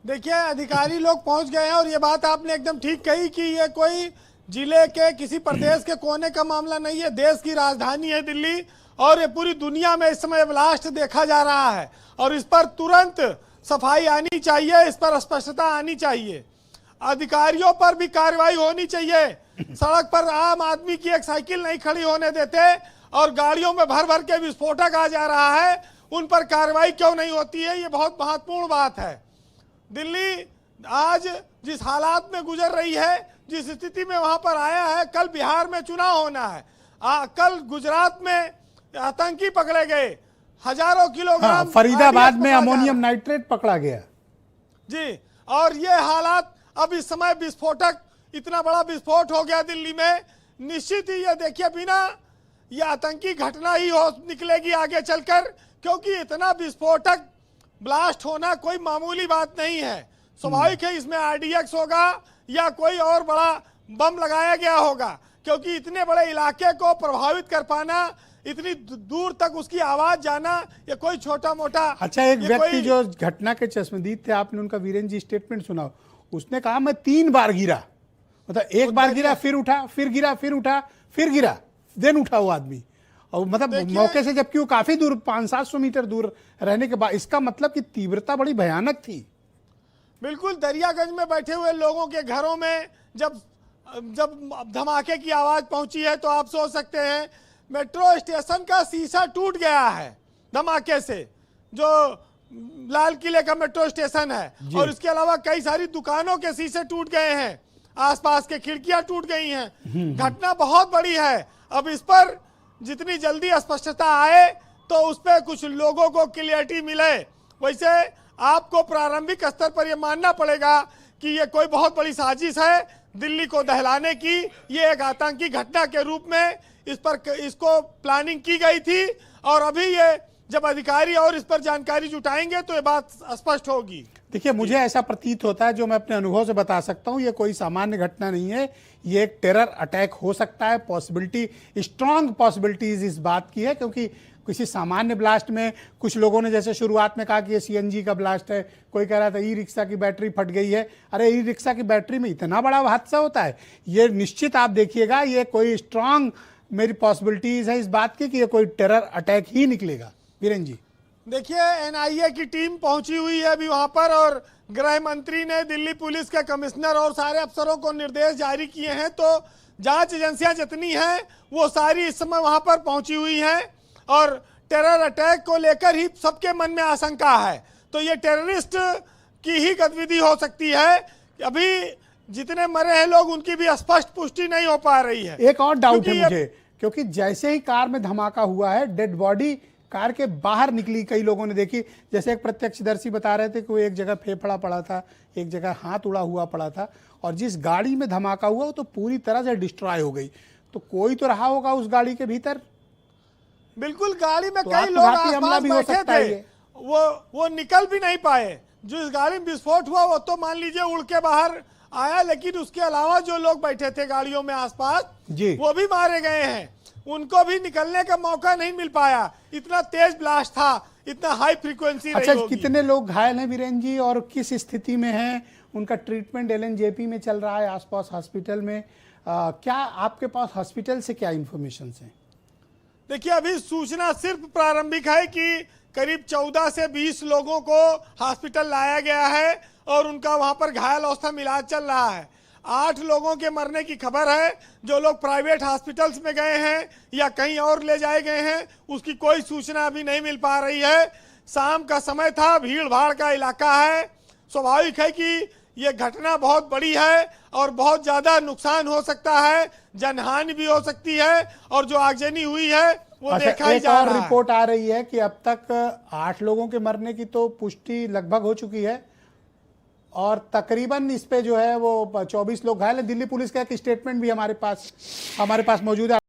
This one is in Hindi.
देखिए, अधिकारी लोग पहुंच गए हैं और ये बात आपने एकदम ठीक कही कि ये कोई जिले के किसी प्रदेश के कोने का मामला नहीं है। देश की राजधानी है दिल्ली और ये पूरी दुनिया में इस समय ब्लास्ट देखा जा रहा है और इस पर तुरंत सफाई आनी चाहिए, इस पर स्पष्टता आनी चाहिए, अधिकारियों पर भी कार्रवाई होनी चाहिए। सड़क पर आम आदमी की एक साइकिल नहीं खड़ी होने देते और गाड़ियों में भर भर के विस्फोटक आ जा रहा है, उन पर कार्रवाई क्यों नहीं होती है? ये बहुत महत्वपूर्ण बात है। दिल्ली आज जिस हालात में गुजर रही है, जिस स्थिति में वहां पर आया है, कल बिहार में चुनाव होना है, कल गुजरात में आतंकी पकड़े गए, हजारों किलोग्राम फरीदाबाद में अमोनियम नाइट्रेट पकड़ा गया जी। और ये हालात अब इस समय विस्फोटक, इतना बड़ा विस्फोट हो गया दिल्ली में, निश्चित ही ये देखिए बिना ये आतंकी घटना ही हो निकलेगी आगे चलकर, क्योंकि इतना विस्फोटक ब्लास्ट होना कोई मामूली बात नहीं है। स्वाभाविक है इसमें आरडीएक्स होगा या कोई और बड़ा बम लगाया गया होगा, क्योंकि इतने बड़े इलाके को प्रभावित कर पाना, इतनी दूर तक उसकी आवाज जाना, ये कोई छोटा मोटा। अच्छा, एक व्यक्ति जो घटना के चश्मदीद थे, आपने उनका वीरेंद्र जी स्टेटमेंट सुना, उसने कहा मैं 3 बार गिरा, मतलब एक बार गिरा, फिर उठा, फिर गिरा, फिर उठा, फिर गिरा, देन उठा वो आदमी, और मतलब मौके से जबकि वो काफी दूर 500-700 मीटर दूर रहने के बाद, इसका मतलब कि तीव्रता बड़ी भयानक थी। बिल्कुल, दरियागंज में बैठे हुए लोगों के घरों में जब धमाके की आवाज पहुंची है तो आप सोच सकते हैं, मेट्रो स्टेशन का शीशा टूट गया है धमाके से, जो लाल किले का मेट्रो स्टेशन है, और इसके अलावा कई सारी दुकानों के शीशे टूट गए हैं, आसपास के खिड़कियां टूट गई हैं। घटना बहुत बड़ी है। अब इस पर जितनी जल्दी स्पष्टता आए तो उस पर कुछ लोगों को क्लियरिटी मिले। वैसे आपको प्रारंभिक स्तर पर यह मानना पड़ेगा कि ये कोई बहुत बड़ी साजिश है दिल्ली को दहलाने की। ये एक आतंकी घटना के रूप में इसको प्लानिंग की गई थी, और अभी ये जब अधिकारी और इस पर जानकारी जुटाएंगे तो ये बात स्पष्ट होगी। देखिए, मुझे ऐसा प्रतीत होता है, जो मैं अपने अनुभव से बता सकता हूं, ये कोई सामान्य घटना नहीं है, ये एक टेरर अटैक हो सकता है। पॉसिबिलिटी, स्ट्रांग पॉसिबिलिटीज इस बात की है, क्योंकि किसी सामान्य ब्लास्ट में कुछ लोगों ने जैसे शुरुआत में कहा कि ये सीएनजी का ब्लास्ट है, कोई कह रहा था ई रिक्शा की बैटरी फट गई है। अरे ई रिक्शा की बैटरी में इतना बड़ा हादसा होता है? ये निश्चित आप देखिएगा, ये कोई स्ट्रांग मेरी पॉसिबिलिटीज है इस बात की कि ये कोई टेरर अटैक ही निकलेगा। वीरेंद्र जी, देखिए, एनआईए की टीम पहुंची हुई है अभी वहां पर, और गृह मंत्री ने दिल्ली पुलिस के कमिश्नर और सारे अफसरों को निर्देश जारी किए हैं। तो जांच एजेंसियां जितनी हैं वो सारी इस समय वहां पर पहुंची हुई हैं, और टेरर अटैक को लेकर ही सबके मन में आशंका है। तो ये टेररिस्ट की ही गतिविधि हो सकती है। अभी जितने मरे हैं लोग, उनकी भी स्पष्ट पुष्टि नहीं हो पा रही है। एक और डाउट है मुझे, क्योंकि जैसे ही कार में धमाका हुआ है, डेड बॉडी कार के बाहर निकली, कई लोगों ने देखी। जैसे एक प्रत्यक्षदर्शी बता रहे थे कि वो एक जगह फेफड़ा पड़ा था, एक जगह हाथ उड़ा हुआ पड़ा था, और जिस गाड़ी में धमाका हुआ वो तो पूरी तरह से डिस्ट्रॉय हो गई। तो कोई तो रहा होगा उस गाड़ी के भीतर। बिल्कुल, गाड़ी में कई लोग आसपास बैठे थे, वो निकल भी नहीं पाए। जो इस गाड़ी में विस्फोट हुआ वो तो मान लीजिए उड़ के बाहर आया, लेकिन उसके अलावा जो लोग बैठे थे गाड़ियों में आसपास, वो भी मारे गए हैं। उनको भी निकलने का मौका नहीं मिल पाया, इतना तेज ब्लास्ट था, इतना हाई फ्रीक्वेंसी। अच्छा, कितने लोग घायल हैं वीरेंद्र जी, और किस स्थिति में हैं? उनका ट्रीटमेंट एलएनजेपी में चल रहा है, आसपास हॉस्पिटल में। क्या आपके पास हॉस्पिटल से क्या इंफॉर्मेशन है? देखिए, अभी सूचना सिर्फ प्रारंभिक है कि करीब 14 से 20 लोगों को हॉस्पिटल लाया गया है और उनका वहां पर घायल अवस्था में इलाज चल रहा है। 8 लोगों के मरने की खबर है, जो लोग प्राइवेट हॉस्पिटल्स में गए हैं या कहीं और ले जाए गए हैं, उसकी कोई सूचना अभी नहीं मिल पा रही है। शाम का समय था, भीड़ भाड़ का इलाका है, स्वाभाविक है कि ये घटना बहुत बड़ी है और बहुत ज्यादा नुकसान हो सकता है, जनहानि भी हो सकती है, और जो आगजनी हुई है वो देखा ही जा रहा है। रिपोर्ट आ रही है कि अब तक 8 लोगों के मरने की तो पुष्टि लगभग हो चुकी है, और तकरीबन इस पे जो है वो 24 लोग घायल हैं। दिल्ली पुलिस का एक स्टेटमेंट भी हमारे पास मौजूद है।